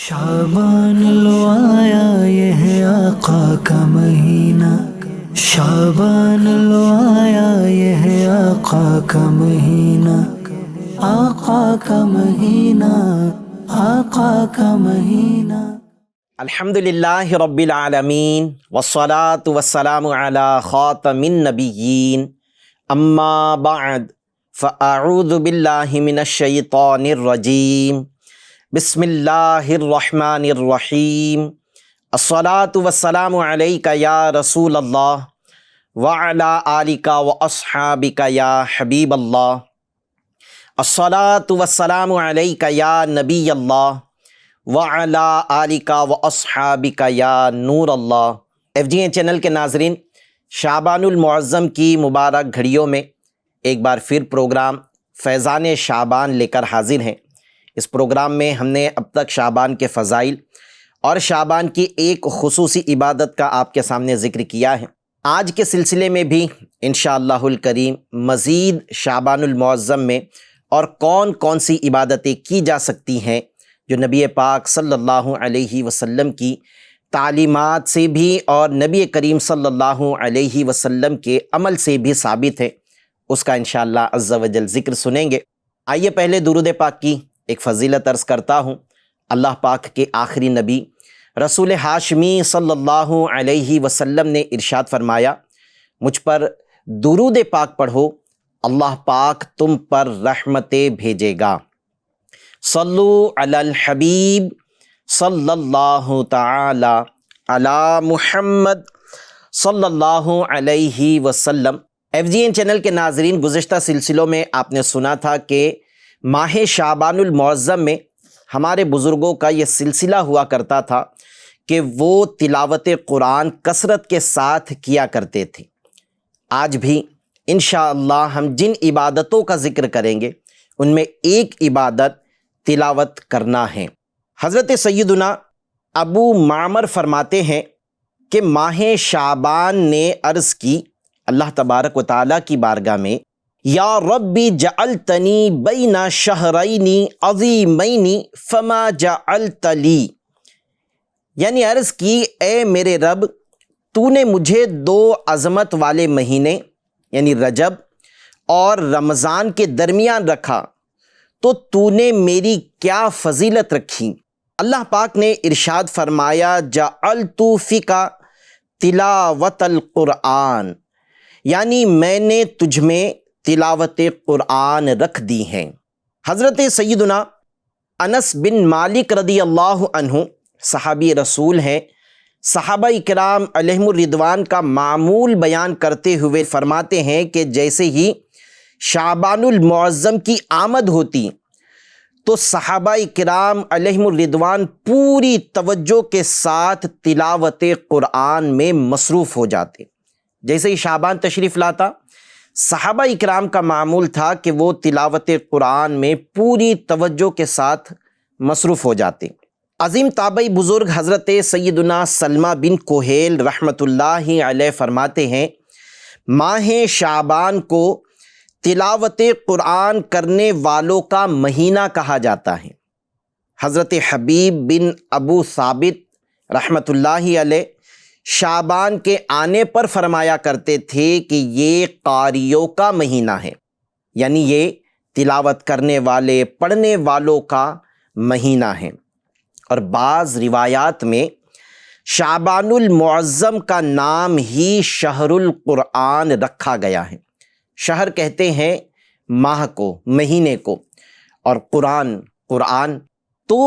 شعبان لو آیا یہ ہے آقا کا مہینہ، شعبان لو آیا یہ ہے آقا کا مہینہ، آقا کا مہینہ، آقا کا مہینہ۔ الحمدللہ رب العالمین والصلاة والسلام علی خاتم النبیین، اما بعد فاعوذ باللہ من الشیطان الرجیم، بسم اللہ الرحمن الرحیم، الصلاة والسلام علیک یا رسول اللہ وعلی آلک واصحابک یا حبیب اللہ، الصلاة والسلام علیک یا نبی اللہ وعلی آلک واصحابک یا نور اللہ۔ FGN چینل کے ناظرین، شعبان المعظم کی مبارک گھڑیوں میں ایک بار پھر پروگرام فیضان شعبان لے کر حاضر ہیں۔ اس پروگرام میں ہم نے اب تک شعبان کے فضائل اور شعبان کی ایک خصوصی عبادت کا آپ کے سامنے ذکر کیا ہے۔ آج کے سلسلے میں بھی انشاءاللہ الکریم مزید شعبان المعظم میں اور کون کون سی عبادتیں کی جا سکتی ہیں جو نبی پاک صلی اللہ علیہ وسلم کی تعلیمات سے بھی اور نبی کریم صلی اللہ علیہ وسلم کے عمل سے بھی ثابت ہے، اس کا انشاءاللہ عز و جل ذکر سنیں گے۔ آئیے پہلے درود پاک کی ایک فضیلت عرض کرتا ہوں۔ اللہ پاک کے آخری نبی رسول ہاشمی صلی اللہ علیہ وسلم نے ارشاد فرمایا، مجھ پر درود پاک پڑھو، اللہ پاک تم پر رحمتیں بھیجے گا۔ صلو علی الحبیب صلی اللہ تعالی علی محمد صلی اللہ علیہ وسلم۔ FGN چینل کے ناظرین، گزشتہ سلسلوں میں آپ نے سنا تھا کہ ماہ شعبان المعظم میں ہمارے بزرگوں کا یہ سلسلہ ہوا کرتا تھا کہ وہ تلاوت قرآن کثرت کے ساتھ کیا کرتے تھے۔ آج بھی انشاءاللہ ہم جن عبادتوں کا ذکر کریں گے ان میں ایک عبادت تلاوت کرنا ہے۔ حضرت سیدنا ابو معمر فرماتے ہیں کہ ماہ شعبان نے عرض کی اللہ تبارک و تعالیٰ کی بارگاہ میں، یا ربی جعلتنی بین شہرین عظیمین فما جعلت لی، یعنی عرض کی اے میرے رب، تو نے مجھے دو عظمت والے مہینے یعنی رجب اور رمضان کے درمیان رکھا تو تو نے میری کیا فضیلت رکھی۔ اللہ پاک نے ارشاد فرمایا، جعلت فیک تلاوت القرآن، یعنی میں نے تجھ میں تلاوت قرآن رکھ دی ہیں۔ حضرت سیدنا انس بن مالک رضی اللہ عنہ صحابی رسول ہیں، صحابہ اکرام علیہم الرضوان کا معمول بیان کرتے ہوئے فرماتے ہیں کہ جیسے ہی شعبان المعظم کی آمد ہوتی تو صحابہ اکرام علیہم الرضوان پوری توجہ کے ساتھ تلاوت قرآن میں مصروف ہو جاتے۔ جیسے ہی شعبان تشریف لاتا، صحابہ اکرام کا معمول تھا کہ وہ تلاوت قرآن میں پوری توجہ کے ساتھ مصروف ہو جاتے۔ عظیم تابعی بزرگ حضرت سیدنا سلمہ بن کوہیل رحمۃ اللہ علیہ فرماتے ہیں، ماہ شعبان کو تلاوت قرآن کرنے والوں کا مہینہ کہا جاتا ہے۔ حضرت حبیب بن ابو ثابت رحمۃ اللہ علیہ شعبان کے آنے پر فرمایا کرتے تھے کہ یہ قاریوں کا مہینہ ہے، یعنی یہ تلاوت کرنے والے پڑھنے والوں کا مہینہ ہے۔ اور بعض روایات میں شعبان المعظم کا نام ہی شہر القرآن رکھا گیا ہے۔ شہر کہتے ہیں ماہ کو، مہینے کو، اور قرآن تو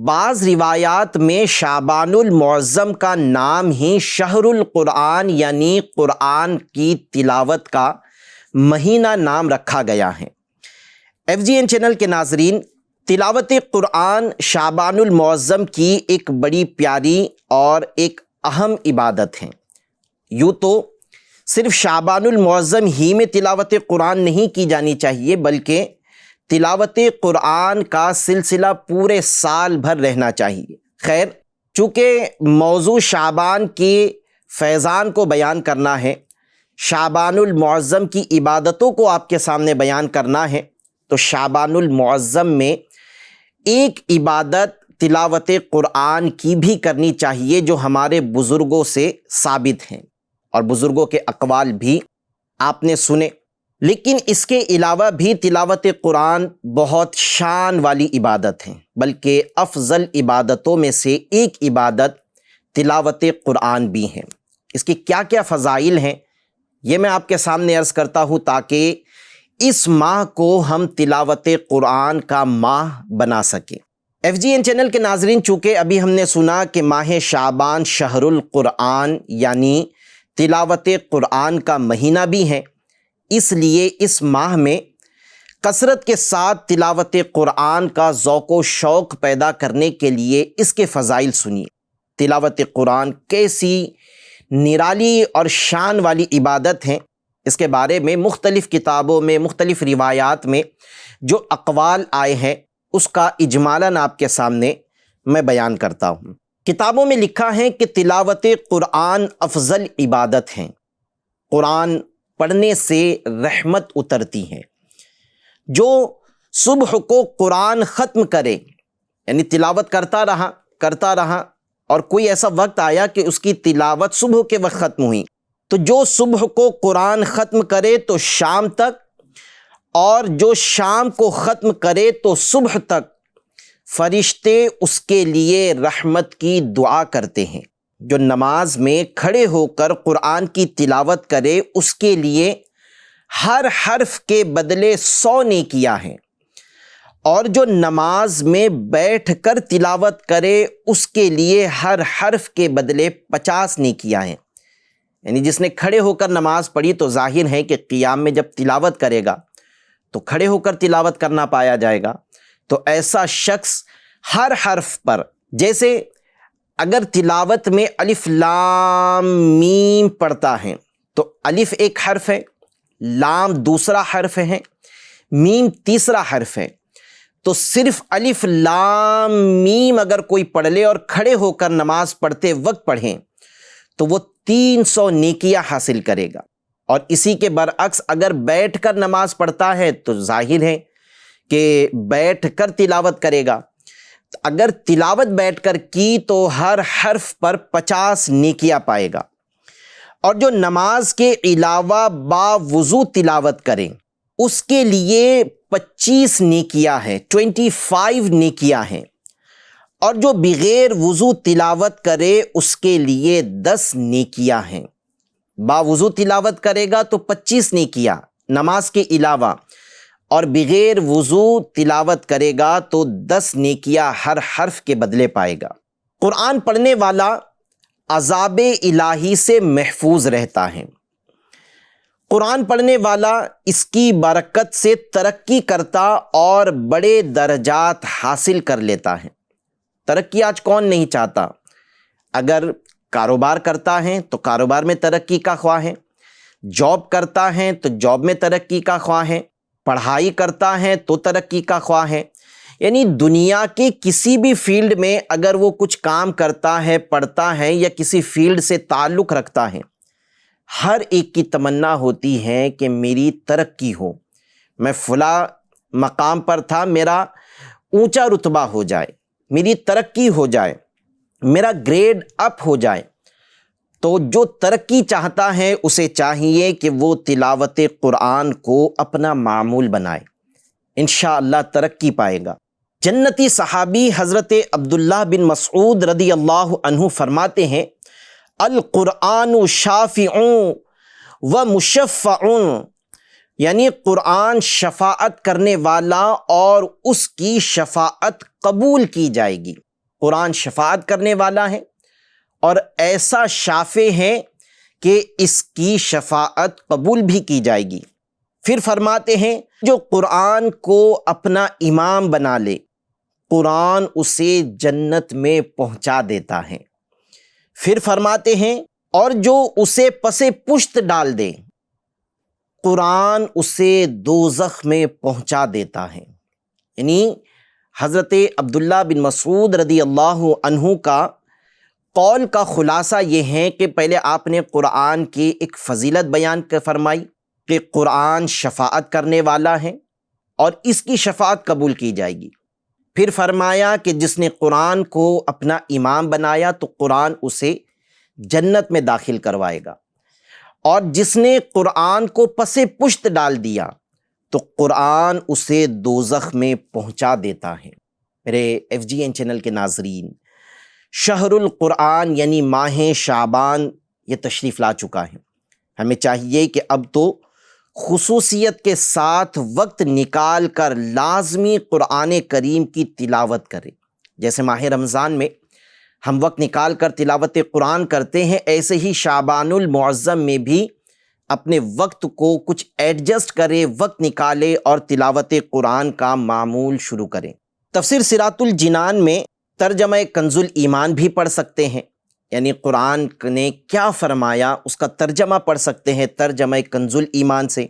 بعض روایات میں شعبان المعظم کا نام ہی شہر القرآن یعنی قرآن کی تلاوت کا مہینہ نام رکھا گیا ہے۔ FGN چینل کے ناظرین، تلاوت قرآن شعبان المعظم کی ایک بڑی پیاری اور ایک اہم عبادت ہے۔ یوں تو صرف شعبان المعظم ہی میں تلاوت قرآن نہیں کی جانی چاہیے، بلکہ تلاوت قرآن کا سلسلہ پورے سال بھر رہنا چاہیے۔ خیر، چونکہ موضوع شعبان کے فیضان کو بیان کرنا ہے، شعبان المعظم کی عبادتوں کو آپ کے سامنے بیان کرنا ہے، تو شعبان المعظم میں ایک عبادت تلاوت قرآن کی بھی کرنی چاہیے جو ہمارے بزرگوں سے ثابت ہیں، اور بزرگوں کے اقوال بھی آپ نے سنے۔ لیکن اس کے علاوہ بھی تلاوت قرآن بہت شان والی عبادت ہے، بلکہ افضل عبادتوں میں سے ایک عبادت تلاوت قرآن بھی ہے۔ اس کی کیا کیا فضائل ہیں یہ میں آپ کے سامنے عرض کرتا ہوں، تاکہ اس ماہ کو ہم تلاوت قرآن کا ماہ بنا سکیں۔ FGN چینل کے ناظرین، چونکہ ابھی ہم نے سنا کہ ماہ شعبان شہر القرآن یعنی تلاوت قرآن کا مہینہ بھی ہے، اس لیے اس ماہ میں کثرت کے ساتھ تلاوت قرآن کا ذوق و شوق پیدا کرنے کے لیے اس کے فضائل سنیے۔ تلاوت قرآن کیسی نرالی اور شان والی عبادت ہے، اس کے بارے میں مختلف کتابوں میں، مختلف روایات میں جو اقوال آئے ہیں اس کا اجمالاً آپ کے سامنے میں بیان کرتا ہوں۔ کتابوں میں لکھا ہے کہ تلاوت قرآن افضل عبادت ہے، قرآن پڑھنے سے رحمت اترتی ہے۔ جو صبح کو قرآن ختم کرے، یعنی تلاوت کرتا رہا اور کوئی ایسا وقت آیا کہ اس کی تلاوت صبح کے وقت ختم ہوئی، تو جو صبح کو قرآن ختم کرے تو شام تک، اور جو شام کو ختم کرے تو صبح تک، فرشتے اس کے لیے رحمت کی دعا کرتے ہیں۔ جو نماز میں کھڑے ہو کر قرآن کی تلاوت کرے اس کے لیے ہر حرف کے بدلے 100 نیکیاں ہیں، اور جو نماز میں بیٹھ کر تلاوت کرے اس کے لیے ہر حرف کے بدلے 50 نیکیاں ہیں۔ یعنی جس نے کھڑے ہو کر نماز پڑھی تو ظاہر ہے کہ قیام میں جب تلاوت کرے گا تو کھڑے ہو کر تلاوت کرنا پایا جائے گا، تو ایسا شخص ہر حرف پر، جیسے اگر تلاوت میں الف لام میم پڑھتا ہے تو الف ایک حرف ہے، لام دوسرا حرف ہے، میم تیسرا حرف ہے، تو صرف الف لام میم اگر کوئی پڑھ لے اور کھڑے ہو کر نماز پڑھتے وقت پڑھیں تو وہ 300 نیکیاں حاصل کرے گا۔ اور اسی کے برعکس اگر بیٹھ کر نماز پڑھتا ہے تو ظاہر ہے کہ بیٹھ کر تلاوت کرے گا، اگر تلاوت بیٹھ کر کی تو ہر حرف پر 50 نیکیاں پائے گا۔ اور جو نماز کے علاوہ باوضو تلاوت کریں اس کے لیے 25 نیکیاں ہیں، 25 نیکیاں ہیں، اور جو بغیر وضو تلاوت کرے اس کے لیے 10 نیکیاں ہیں۔ باوضو تلاوت کرے گا تو 25 نیکیاں نماز کے علاوہ، اور بغیر وضو تلاوت کرے گا تو 10 نیکیاں ہر حرف کے بدلے پائے گا۔ قرآن پڑھنے والا عذاب الہی سے محفوظ رہتا ہے۔ قرآن پڑھنے والا اس کی برکت سے ترقی کرتا اور بڑے درجات حاصل کر لیتا ہے۔ ترقی آج کون نہیں چاہتا؟ اگر کاروبار کرتا ہے تو کاروبار میں ترقی کا خواہ ہے، جاب کرتا ہے تو جاب میں ترقی کا خواہ ہے، پڑھائی کرتا ہے تو ترقی کا خواہ ہے۔ یعنی دنیا کے کسی بھی فیلڈ میں اگر وہ کچھ کام کرتا ہے، پڑھتا ہے یا کسی فیلڈ سے تعلق رکھتا ہے، ہر ایک کی تمنا ہوتی ہے کہ میری ترقی ہو، میں فلاں مقام پر تھا، میرا اونچا رتبہ ہو جائے، میری ترقی ہو جائے، میرا گریڈ اپ ہو جائے۔ تو جو ترقی چاہتا ہے اسے چاہیے کہ وہ تلاوت قرآن کو اپنا معمول بنائے، انشاءاللہ ترقی پائے گا۔ جنتی صحابی حضرت عبداللہ بن مسعود رضی اللہ عنہ فرماتے ہیں، القرآن شافع و مشفع، یعنی قرآن شفاعت کرنے والا اور اس کی شفاعت قبول کی جائے گی۔ قرآن شفاعت کرنے والا ہے اور ایسا شافع ہے کہ اس کی شفاعت قبول بھی کی جائے گی۔ پھر فرماتے ہیں جو قرآن کو اپنا امام بنا لے قرآن اسے جنت میں پہنچا دیتا ہے۔ پھر فرماتے ہیں اور جو اسے پس پشت ڈال دے قرآن اسے دوزخ میں پہنچا دیتا ہے۔ یعنی حضرت عبداللہ بن مسعود رضی اللہ عنہ کا قول کا خلاصہ یہ ہے کہ پہلے آپ نے قرآن کی ایک فضیلت بیان فرمائی کہ قرآن شفاعت کرنے والا ہے اور اس کی شفاعت قبول کی جائے گی۔ پھر فرمایا کہ جس نے قرآن کو اپنا امام بنایا تو قرآن اسے جنت میں داخل کروائے گا، اور جس نے قرآن کو پس پشت ڈال دیا تو قرآن اسے دوزخ میں پہنچا دیتا ہے۔ میرے FGN چینل کے ناظرین، شہر القرآن یعنی ماہ شعبان یہ تشریف لا چکا ہے۔ ہمیں چاہیے کہ اب تو خصوصیت کے ساتھ وقت نکال کر لازمی قرآن کریم کی تلاوت کریں۔ جیسے ماہ رمضان میں ہم وقت نکال کر تلاوت قرآن کرتے ہیں، ایسے ہی شعبان المعظم میں بھی اپنے وقت کو کچھ ایڈجسٹ کرے، وقت نکالے اور تلاوت قرآن کا معمول شروع کریں۔ تفسیر صراط الجنان میں ترجمہ کنز الایمان بھی پڑھ سکتے ہیں، یعنی قرآن نے کیا فرمایا اس کا ترجمہ پڑھ سکتے ہیں ترجمہ کنز الایمان سے۔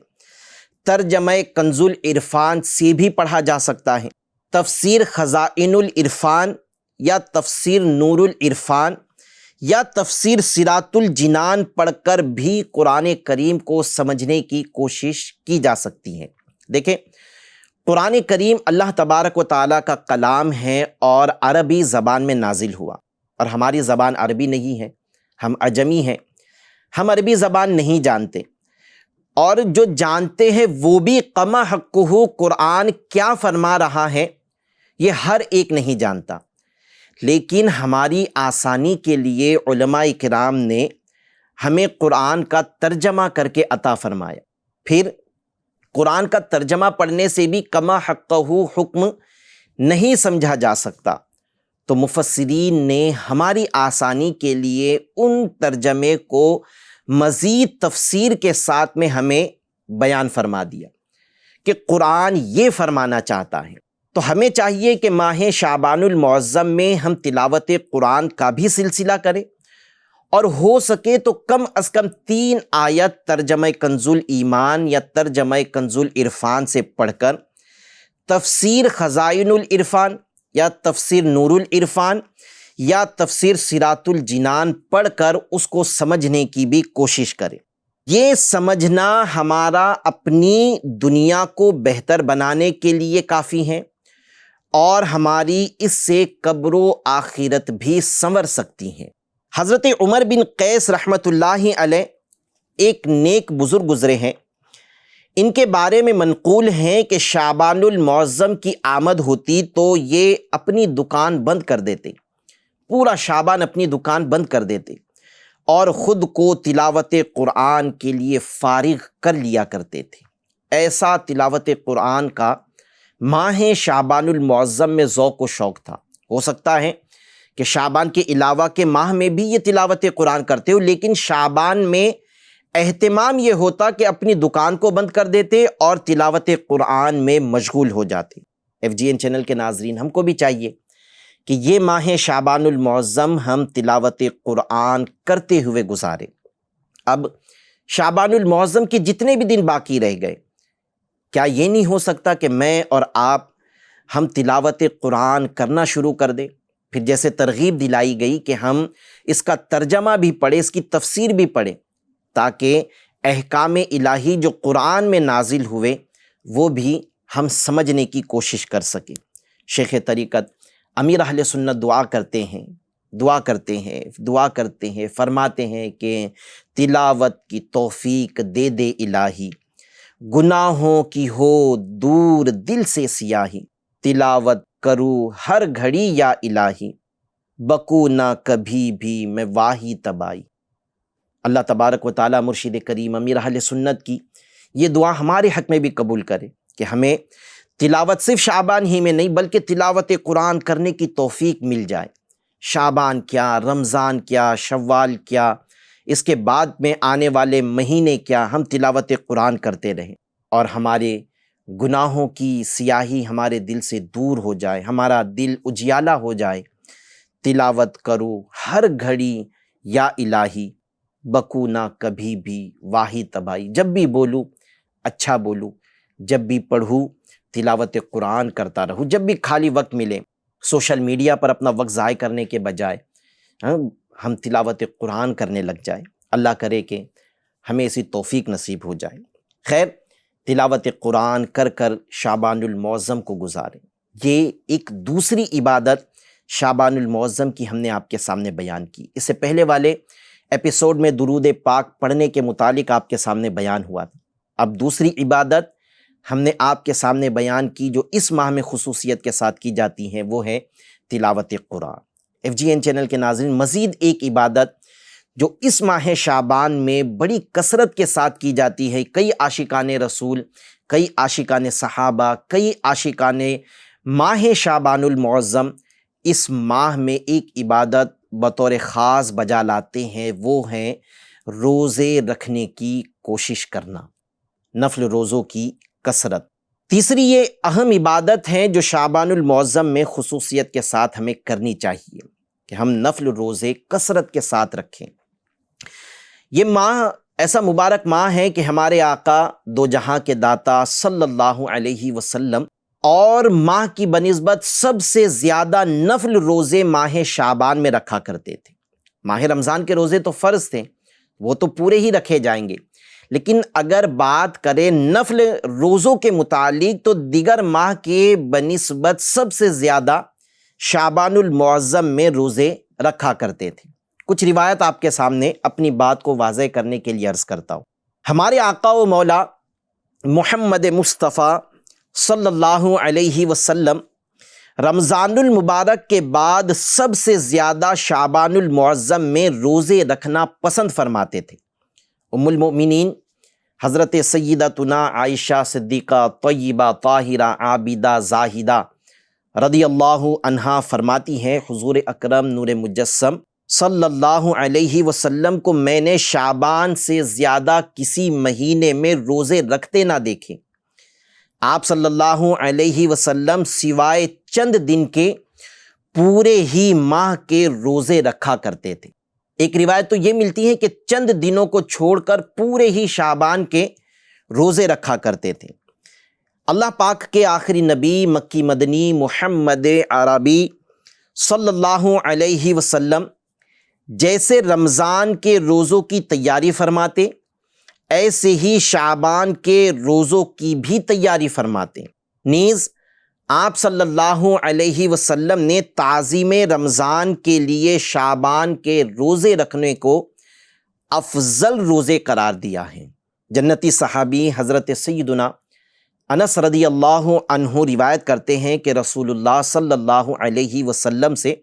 ترجمہ کنز العرفان سے بھی پڑھا جا سکتا ہے۔ تفسیر خزائن العرفان یا تفسیر نور العرفان یا تفسیر صراط الجنان پڑھ کر بھی قرآن کریم کو سمجھنے کی کوشش کی جا سکتی ہے۔ دیکھیں، قرآن کریم اللہ تبارک و تعالیٰ کا کلام ہے اور عربی زبان میں نازل ہوا، اور ہماری زبان عربی نہیں ہے، ہم عجمی ہیں، ہم عربی زبان نہیں جانتے، اور جو جانتے ہیں وہ بھی قمع حقہ قرآن کیا فرما رہا ہے یہ ہر ایک نہیں جانتا۔ لیکن ہماری آسانی کے لیے علماء کرام نے ہمیں قرآن کا ترجمہ کر کے عطا فرمایا۔ پھر قرآن کا ترجمہ پڑھنے سے بھی قمع حقہ حکم نہیں سمجھا جا سکتا، تو مفسرین نے ہماری آسانی کے لیے ان ترجمے کو مزید تفسیر کے ساتھ میں ہمیں بیان فرما دیا کہ قرآن یہ فرمانا چاہتا ہے۔ تو ہمیں چاہیے کہ ماہ شعبان المعظم میں ہم تلاوت قرآن کا بھی سلسلہ کریں، اور ہو سکے تو کم از کم 3 آیت ترجمہ کنز الایمان یا ترجمہ کنز العرفان سے پڑھ کر تفسیر خزائن العرفان یا تفسیر نور العرفان یا تفسیر صراط الجنان پڑھ کر اس کو سمجھنے کی بھی کوشش کریں۔ یہ سمجھنا ہمارا اپنی دنیا کو بہتر بنانے کے لیے کافی ہے، اور ہماری اس سے قبر و آخرت بھی سنور سکتی ہیں۔ حضرت عمر بن قیس رحمۃ اللہ علیہ ایک نیک بزرگ گزرے ہیں، ان کے بارے میں منقول ہیں کہ شعبان المعظم کی آمد ہوتی تو یہ اپنی دکان بند کر دیتے، پورا شعبان اپنی دکان بند کر دیتے اور خود کو تلاوت قرآن کے لیے فارغ کر لیا کرتے تھے۔ ایسا تلاوت قرآن کا ماہ شعبان المعظم میں ذوق و شوق تھا۔ ہو سکتا ہے کہ شعبان کے علاوہ کے ماہ میں بھی یہ تلاوت قرآن کرتے ہو، لیکن شعبان میں اہتمام یہ ہوتا کہ اپنی دکان کو بند کر دیتے اور تلاوت قرآن میں مشغول ہو جاتے۔ FGN چینل کے ناظرین، ہم کو بھی چاہیے کہ یہ ماہ شعبان المعظم ہم تلاوت قرآن کرتے ہوئے گزاریں۔ اب شعبان المعظم کے جتنے بھی دن باقی رہ گئے، کیا یہ نہیں ہو سکتا کہ میں اور آپ ہم تلاوت قرآن کرنا شروع کر دیں؟ پھر جیسے ترغیب دلائی گئی کہ ہم اس کا ترجمہ بھی پڑھیں، اس کی تفسیر بھی پڑھیں، تاکہ احکام الہی جو قرآن میں نازل ہوئے وہ بھی ہم سمجھنے کی کوشش کر سکیں۔ شیخ طریقت امیر اہل سنت دعا کرتے ہیں، فرماتے ہیں کہ تلاوت کی توفیق دے دے الہی، گناہوں کی ہو دور دل سے سیاہی، تلاوت کروں ہر گھڑی یا الہی، بکو نہ کبھی بھی میں واہی تبائی۔ اللہ تبارک و تعالیٰ مرشد کریم امیر اہل سنت کی یہ دعا ہمارے حق میں بھی قبول کرے کہ ہمیں تلاوت صرف شعبان ہی میں نہیں بلکہ تلاوت قرآن کرنے کی توفیق مل جائے۔ شعبان کیا، رمضان کیا، شوال کیا، اس کے بعد میں آنے والے مہینے کیا، ہم تلاوت قرآن کرتے رہیں اور ہمارے گناہوں کی سیاہی ہمارے دل سے دور ہو جائے، ہمارا دل اجیالہ ہو جائے۔ تلاوت کرو ہر گھڑی یا الہی، بکو نہ کبھی بھی واہی تباہی۔ جب بھی بولوں اچھا بولوں، جب بھی پڑھوں تلاوت قرآن کرتا رہوں، جب بھی خالی وقت ملے سوشل میڈیا پر اپنا وقت ضائع کرنے کے بجائے ہم تلاوت قرآن کرنے لگ جائیں۔ اللہ کرے کہ ہمیں اسی توفیق نصیب ہو جائے۔ خیر، تلاوت قرآن کر کر شعبان المعظم کو گزاریں۔ یہ ایک دوسری عبادت شعبان المعظم کی ہم نے آپ کے سامنے بیان کی۔ اس سے پہلے والے ایپیسوڈ میں درود پاک پڑھنے کے متعلق آپ کے سامنے بیان ہوا تھا۔ اب دوسری عبادت ہم نے آپ کے سامنے بیان کی جو اس ماہ میں خصوصیت کے ساتھ کی جاتی ہیں، وہ ہے تلاوت قرآن۔ FGN چینل کے ناظرین، مزید ایک عبادت جو اس ماہ شعبان میں بڑی کثرت کے ساتھ کی جاتی ہے، کئی عاشقان رسول، کئی عاشقان صحابہ، کئی عاشقان ماہ شعبان المعظم اس ماہ میں ایک عبادت بطور خاص بجا لاتے ہیں، وہ ہیں روزے رکھنے کی کوشش کرنا، نفل روزوں کی کثرت۔ تیسری یہ اہم عبادت ہے جو شعبان المعظم میں خصوصیت کے ساتھ ہمیں کرنی چاہیے کہ ہم نفل روزے کثرت کے ساتھ رکھیں۔ یہ ماہ ایسا مبارک ماہ ہے کہ ہمارے آقا دو جہاں کے داتا صلی اللہ علیہ وسلم اور ماہ کی بنسبت سب سے زیادہ نفل روزے ماہ شعبان میں رکھا کرتے تھے۔ ماہ رمضان کے روزے تو فرض تھے، وہ تو پورے ہی رکھے جائیں گے، لیکن اگر بات کریں نفل روزوں کے متعلق تو دیگر ماہ کے بنسبت سب سے زیادہ شعبان المعظم میں روزے رکھا کرتے تھے۔ کچھ روایت آپ کے سامنے اپنی بات کو واضح کرنے کے لیے عرض کرتا ہوں۔ ہمارے آقا و مولا محمد مصطفیٰ صلی اللہ علیہ وسلم رمضان المبارک کے بعد سب سے زیادہ شعبان المعظم میں روزے رکھنا پسند فرماتے تھے۔ ام المؤمنین حضرت سیدتنا عائشہ صدیقہ طیبہ طاہرہ عابدہ زاہدہ رضی اللہ عنہا فرماتی ہیں، حضور اکرم نور مجسم صلی اللہ علیہ وسلم کو میں نے شعبان سے زیادہ کسی مہینے میں روزے رکھتے نہ دیکھے۔ آپ صلی اللہ علیہ وسلم سوائے چند دن کے پورے ہی ماہ کے روزے رکھا کرتے تھے۔ ایک روایت تو یہ ملتی ہے کہ چند دنوں کو چھوڑ کر پورے ہی شعبان کے روزے رکھا کرتے تھے۔ اللہ پاک کے آخری نبی مکی مدنی محمد عربی صلی اللہ علیہ وسلم جیسے رمضان کے روزوں کی تیاری فرماتے، ایسے ہی شعبان کے روزوں کی بھی تیاری فرماتے۔ نیز آپ صلی اللہ علیہ وسلم نے تعظیم رمضان کے لیے شعبان کے روزے رکھنے کو افضل روزے قرار دیا ہے۔ جنتی صحابی حضرت سیدنا انس رضی اللہ عنہ روایت کرتے ہیں کہ رسول اللہ صلی اللہ علیہ وسلم سے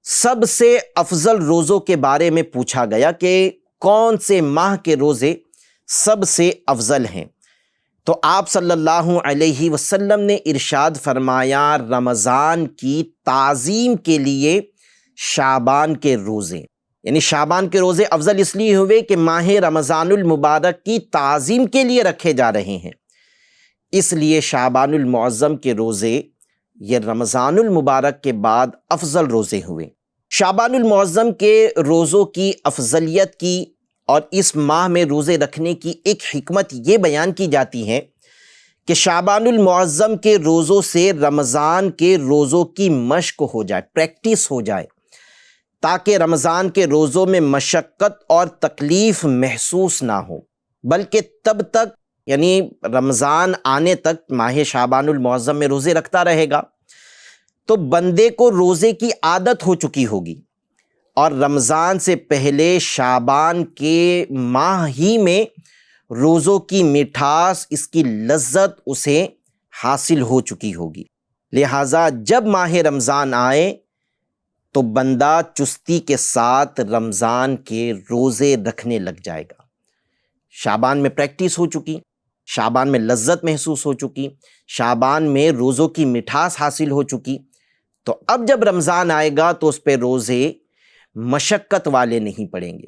سب سے افضل روزوں کے بارے میں پوچھا گیا کہ کون سے ماہ کے روزے سب سے افضل ہیں، تو آپ صلی اللہ علیہ وسلم نے ارشاد فرمایا، رمضان کی تعظیم کے لیے شعبان کے روزے، یعنی شعبان کے روزے افضل اس لیے ہوئے کہ ماہ رمضان المبارک کی تعظیم کے لیے رکھے جا رہے ہیں، اس لیے شعبان المعظم کے روزے یہ رمضان المبارک کے بعد افضل روزے ہوئے۔ شعبان المعظم کے روزوں کی افضلیت کی اور اس ماہ میں روزے رکھنے کی ایک حکمت یہ بیان کی جاتی ہے کہ شعبان المعظم کے روزوں سے رمضان کے روزوں کی مشق ہو جائے، پریکٹس ہو جائے، تاکہ رمضان کے روزوں میں مشقت اور تکلیف محسوس نہ ہو، بلکہ تب تک یعنی رمضان آنے تک ماہ شعبان المعظم میں روزے رکھتا رہے گا تو بندے کو روزے کی عادت ہو چکی ہوگی، اور رمضان سے پہلے شعبان کے ماہ ہی میں روزوں کی مٹھاس، اس کی لذت اسے حاصل ہو چکی ہوگی۔ لہٰذا جب ماہ رمضان آئے تو بندہ چستی کے ساتھ رمضان کے روزے رکھنے لگ جائے گا۔ شعبان میں پریکٹس ہو چکی، شعبان میں لذت محسوس ہو چکی، شعبان میں روزوں کی مٹھاس حاصل ہو چکی، تو اب جب رمضان آئے گا تو اس پہ روزے مشقت والے نہیں پڑیں گے،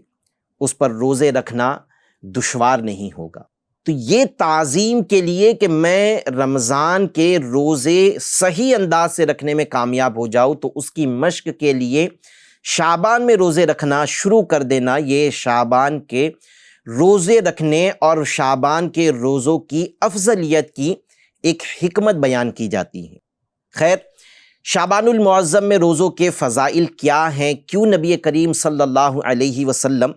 اس پر روزے رکھنا دشوار نہیں ہوگا۔ تو یہ تعظیم کے لیے کہ میں رمضان کے روزے صحیح انداز سے رکھنے میں کامیاب ہو جاؤں، تو اس کی مشق کے لیے شعبان میں روزے رکھنا شروع کر دینا، یہ شعبان کے روزے رکھنے اور شعبان کے روزوں کی افضلیت کی ایک حکمت بیان کی جاتی ہے۔ خیر، شعبان المعظم میں روزوں کے فضائل کیا ہیں؟ کیوں نبی کریم صلی اللہ علیہ وسلم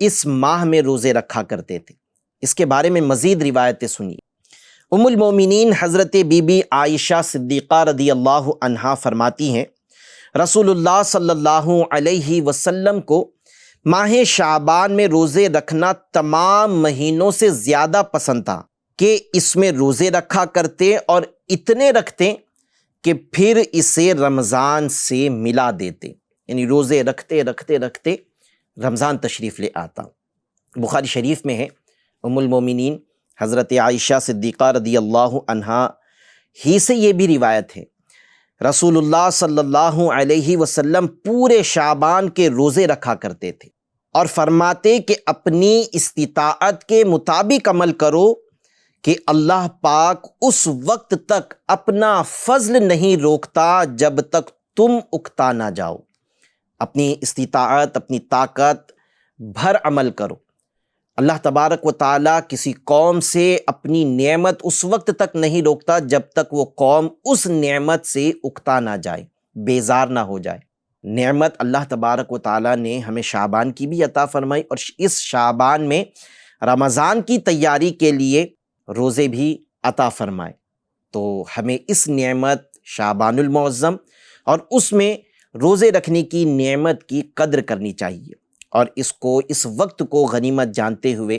اس ماہ میں روزے رکھا کرتے تھے؟ اس کے بارے میں مزید روایتیں سنیے۔ ام المومنین حضرت بی بی عائشہ صدیقہ رضی اللہ عنہا فرماتی ہیں رسول اللہ صلی اللہ علیہ وسلم کو ماہ شعبان میں روزے رکھنا تمام مہینوں سے زیادہ پسند تھا کہ اس میں روزے رکھا کرتے اور اتنے رکھتے کہ پھر اسے رمضان سے ملا دیتے، یعنی روزے رکھتے رکھتے رکھتے رمضان تشریف لے آتا۔ بخاری شریف میں ہے ام المومنین حضرت عائشہ صدیقہ رضی اللہ عنہا ہی سے یہ بھی روایت ہے، رسول اللہ صلی اللہ علیہ وسلم پورے شعبان کے روزے رکھا کرتے تھے اور فرماتے کہ اپنی استطاعت کے مطابق عمل کرو کہ اللہ پاک اس وقت تک اپنا فضل نہیں روکتا جب تک تم اکتا نہ جاؤ۔ اپنی استطاعت، اپنی طاقت بھر عمل کرو۔ اللہ تبارک و تعالیٰ کسی قوم سے اپنی نعمت اس وقت تک نہیں روکتا جب تک وہ قوم اس نعمت سے اکتا نہ جائے، بیزار نہ ہو جائے۔ نعمت اللہ تبارک و تعالیٰ نے ہمیں شعبان کی بھی عطا فرمائی اور اس شعبان میں رمضان کی تیاری کے لیے روزے بھی عطا فرمائے، تو ہمیں اس نعمت شعبان المعظم اور اس میں روزے رکھنے کی نعمت کی قدر کرنی چاہیے اور اس وقت کو غنیمت جانتے ہوئے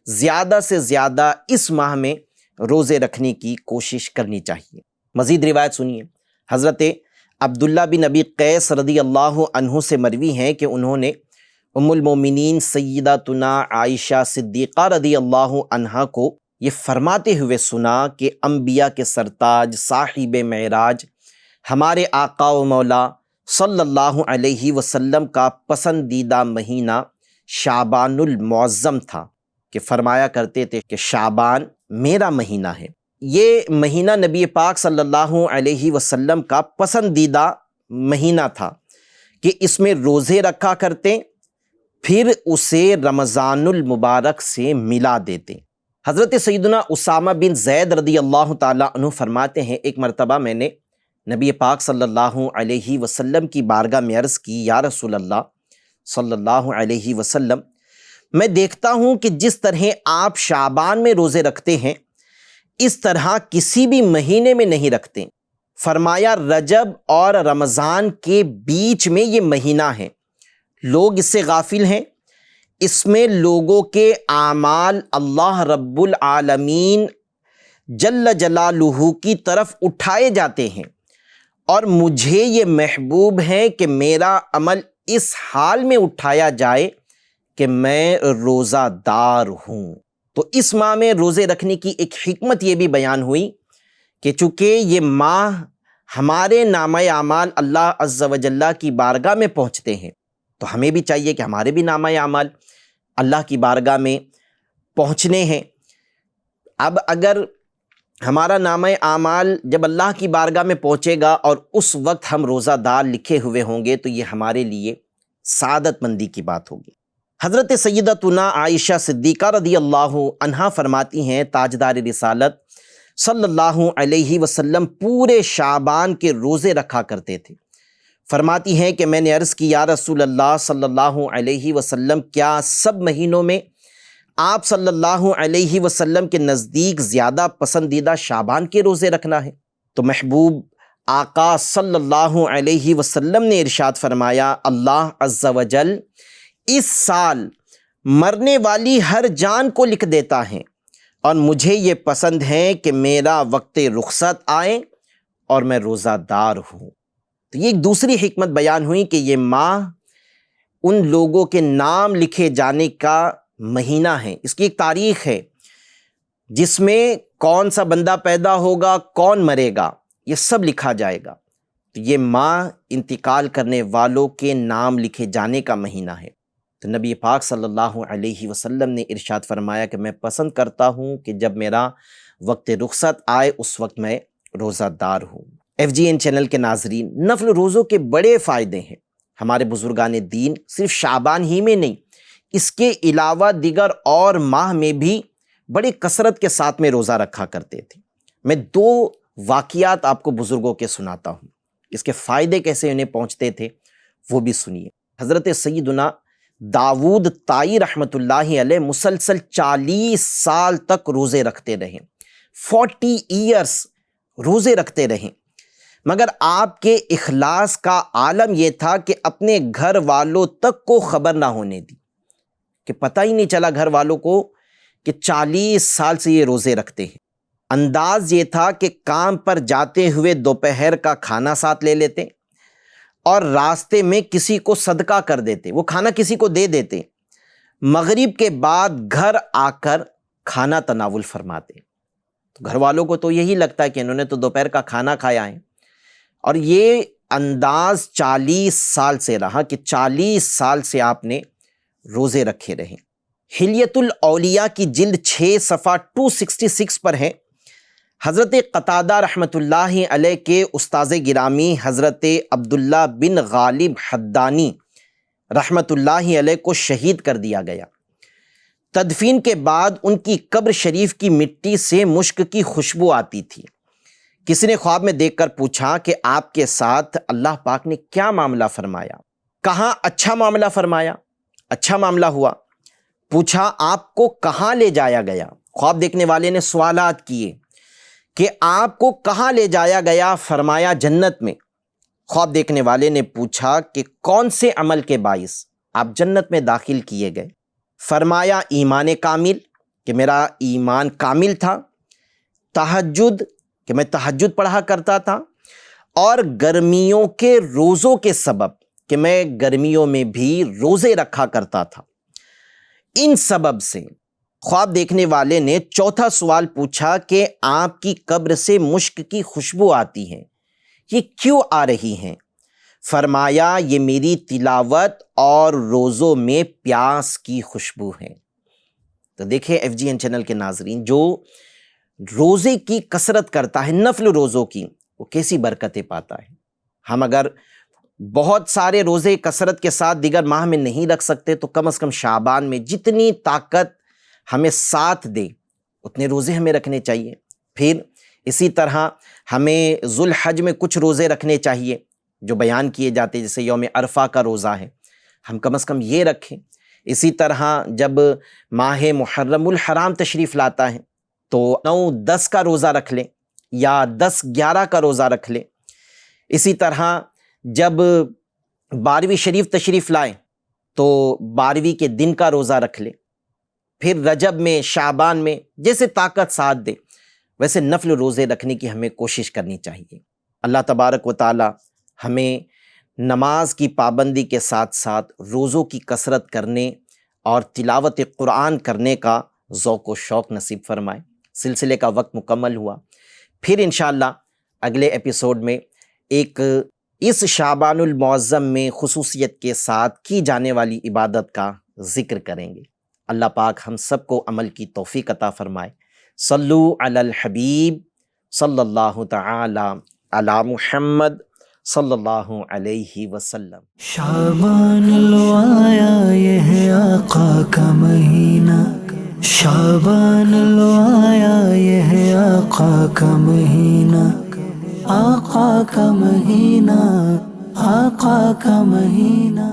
زیادہ سے زیادہ اس ماہ میں روزے رکھنے کی کوشش کرنی چاہیے۔ مزید روایت سنیے، حضرت عبداللہ بن ابی قیس رضی اللہ عنہ سے مروی ہیں کہ انہوں نے ام المومنین سیدتنا عائشہ صدیقہ رضی اللہ عنہا کو یہ فرماتے ہوئے سنا کہ انبیاء کے سرتاج صاحب معراج ہمارے آقا و مولا صلی اللہ علیہ وسلم کا پسندیدہ مہینہ شعبان المعظم تھا، کہ فرمایا کرتے تھے کہ شعبان میرا مہینہ ہے۔ یہ مہینہ نبی پاک صلی اللہ علیہ وسلم کا پسندیدہ مہینہ تھا کہ اس میں روزے رکھا کرتے، پھر اسے رمضان المبارک سے ملا دیتے۔ حضرت سیدنا اسامہ بن زید رضی اللہ تعالیٰ عنہ فرماتے ہیں ایک مرتبہ میں نے نبی پاک صلی اللہ علیہ وسلم کی بارگاہ میں عرض کی، یا رسول اللہ صلی اللہ علیہ وسلم، میں دیکھتا ہوں کہ جس طرح آپ شعبان میں روزے رکھتے ہیں اس طرح کسی بھی مہینے میں نہیں رکھتے۔ فرمایا رجب اور رمضان کے بیچ میں یہ مہینہ ہے، لوگ اس سے غافل ہیں، اس میں لوگوں کے اعمال اللہ رب العالمین جل جلالہ کی طرف اٹھائے جاتے ہیں، اور مجھے یہ محبوب ہے کہ میرا عمل اس حال میں اٹھایا جائے کہ میں روزہ دار ہوں۔ تو اس ماہ میں روزے رکھنے کی ایک حکمت یہ بھی بیان ہوئی کہ چونکہ یہ ماہ ہمارے نامہ اعمال اللہ عز و جل کی بارگاہ میں پہنچتے ہیں، تو ہمیں بھی چاہیے کہ ہمارے بھی نامہ اعمال اللہ کی بارگاہ میں پہنچنے ہیں۔ اب اگر ہمارا نامہ اعمال جب اللہ کی بارگاہ میں پہنچے گا اور اس وقت ہم روزہ دار لکھے ہوئے ہوں گے تو یہ ہمارے لیے سعادت مندی کی بات ہوگی۔ حضرت سیدتنا عائشہ صدیقہ رضی اللہ عنہا فرماتی ہیں تاجدار رسالت صلی اللہ علیہ وسلم پورے شعبان کے روزے رکھا کرتے تھے۔ فرماتی ہیں کہ میں نے عرض کی، یا رسول اللہ صلی اللہ علیہ وسلم، کیا سب مہینوں میں آپ صلی اللہ علیہ وسلم کے نزدیک زیادہ پسندیدہ شعبان کے روزے رکھنا ہے؟ تو محبوب آقا صلی اللہ علیہ وسلم نے ارشاد فرمایا، اللہ عز و جل اس سال مرنے والی ہر جان کو لکھ دیتا ہے، اور مجھے یہ پسند ہے کہ میرا وقت رخصت آئے اور میں روزہ دار ہوں۔ تو یہ ایک دوسری حکمت بیان ہوئی کہ یہ ماہ ان لوگوں کے نام لکھے جانے کا مہینہ ہے، اس کی ایک تاریخ ہے جس میں کون سا بندہ پیدا ہوگا، کون مرے گا، یہ سب لکھا جائے گا۔ تو یہ ماہ انتقال کرنے والوں کے نام لکھے جانے کا مہینہ ہے۔ تو نبی پاک صلی اللہ علیہ وسلم نے ارشاد فرمایا کہ میں پسند کرتا ہوں کہ جب میرا وقت رخصت آئے اس وقت میں روزہ دار ہوں۔ FGN چینل کے ناظرین، نفل روزوں کے بڑے فائدے ہیں۔ ہمارے بزرگان دین صرف شعبان ہی میں نہیں، اس کے علاوہ دیگر اور ماہ میں بھی بڑی کثرت کے ساتھ میں روزہ رکھا کرتے تھے۔ میں 2 واقعات آپ کو بزرگوں کے سناتا ہوں، اس کے فائدے کیسے انہیں پہنچتے تھے وہ بھی سنیے۔ حضرت سیدنا داود طائی رحمۃ اللہ علیہ مسلسل 40 سال تک روزے رکھتے رہے۔ 40 ایئرس روزے رکھتے رہیں، مگر آپ کے اخلاص کا عالم یہ تھا کہ اپنے گھر والوں تک کو خبر نہ ہونے دی، کہ پتہ ہی نہیں چلا گھر والوں کو کہ 40 سال سے یہ روزے رکھتے ہیں۔ انداز یہ تھا کہ کام پر جاتے ہوئے دوپہر کا کھانا ساتھ لے لیتے اور راستے میں کسی کو صدقہ کر دیتے، وہ کھانا کسی کو دے دیتے، مغرب کے بعد گھر آ کر کھانا تناول فرماتے۔ تو گھر والوں کو تو یہی لگتا ہے کہ انہوں نے تو دوپہر کا کھانا کھایا ہے، اور یہ انداز 40 سال سے رہا کہ 40 سال سے آپ نے روزے رکھے رہے۔ حلیۃ الاولیاء کی جلد 6 صفحہ 266 پر ہے، حضرت قتادہ رحمۃ اللہ علیہ کے استاذ گرامی حضرت عبداللہ بن غالب حدانی رحمۃ اللہ علیہ کو شہید کر دیا گیا۔ تدفین کے بعد ان کی قبر شریف کی مٹی سے مشک کی خوشبو آتی تھی۔ کسی نے خواب میں دیکھ کر پوچھا کہ آپ کے ساتھ اللہ پاک نے کیا معاملہ فرمایا؟ کہا اچھا معاملہ فرمایا، اچھا معاملہ ہوا۔ پوچھا آپ کو کہاں لے جایا گیا؟ خواب دیکھنے والے نے سوالات کیے کہ آپ کو کہاں لے جایا گیا؟ فرمایا جنت میں۔ خواب دیکھنے والے نے پوچھا کہ کون سے عمل کے باعث آپ جنت میں داخل کیے گئے؟ فرمایا ایمان کامل، کہ میرا ایمان کامل تھا، تہجد، کہ میں تہجد پڑھا کرتا تھا، اور گرمیوں کے روزوں کے سبب، کہ میں گرمیوں میں بھی روزے رکھا کرتا تھا۔ ان سبب سے خواب دیکھنے والے نے چوتھا سوال پوچھا کہ آپ کی قبر سے مشک کی خوشبو آتی ہے، یہ کیوں آ رہی ہیں؟ فرمایا یہ میری تلاوت اور روزوں میں پیاس کی خوشبو ہے۔ تو دیکھیں ایف جی این چینل کے ناظرین، جو روزے کی کثرت کرتا ہے، نفل روزوں کی، وہ کیسی برکتیں پاتا ہے۔ ہم اگر بہت سارے روزے کثرت کے ساتھ دیگر ماہ میں نہیں رکھ سکتے تو کم از کم شعبان میں جتنی طاقت ہمیں ساتھ دے اتنے روزے ہمیں رکھنے چاہیے۔ پھر اسی طرح ہمیں ذوالحج میں کچھ روزے رکھنے چاہیے جو بیان کیے جاتے ہیں، جیسے یوم عرفہ کا روزہ ہے، ہم کم از کم یہ رکھیں۔ اسی طرح جب ماہ محرم الحرام تشریف لاتا ہے تو 9-10 کا روزہ رکھ لیں یا 10-11 کا روزہ رکھ لیں۔ اسی طرح جب 12ویں شریف تشریف لائیں تو 12ویں کے دن کا روزہ رکھ لیں۔ پھر رجب میں، شعبان میں جیسے طاقت ساتھ دے ویسے نفل روزے رکھنے کی ہمیں کوشش کرنی چاہیے۔ اللہ تبارک و تعالی ہمیں نماز کی پابندی کے ساتھ ساتھ روزوں کی کثرت کرنے اور تلاوت قرآن کرنے کا ذوق و شوق نصیب فرمائے۔ سلسلے کا وقت مکمل ہوا، پھر انشاءاللہ اگلے ایپیسوڈ میں ایک اس شعبان المعظم میں خصوصیت کے ساتھ کی جانے والی عبادت کا ذکر کریں گے۔ اللہ پاک ہم سب کو عمل کی توفیق عطا فرمائے۔ صلو علی الحبیب صلی اللہ تعالی علی محمد صلی اللہ علیہ وسلم۔ شعبان لو آیا یہ ہے آقا کا مہینہ، شعبان لو آیا یہ ہے آقا کا مہینہ، آقا کا مہینہ، آقا کا مہینہ۔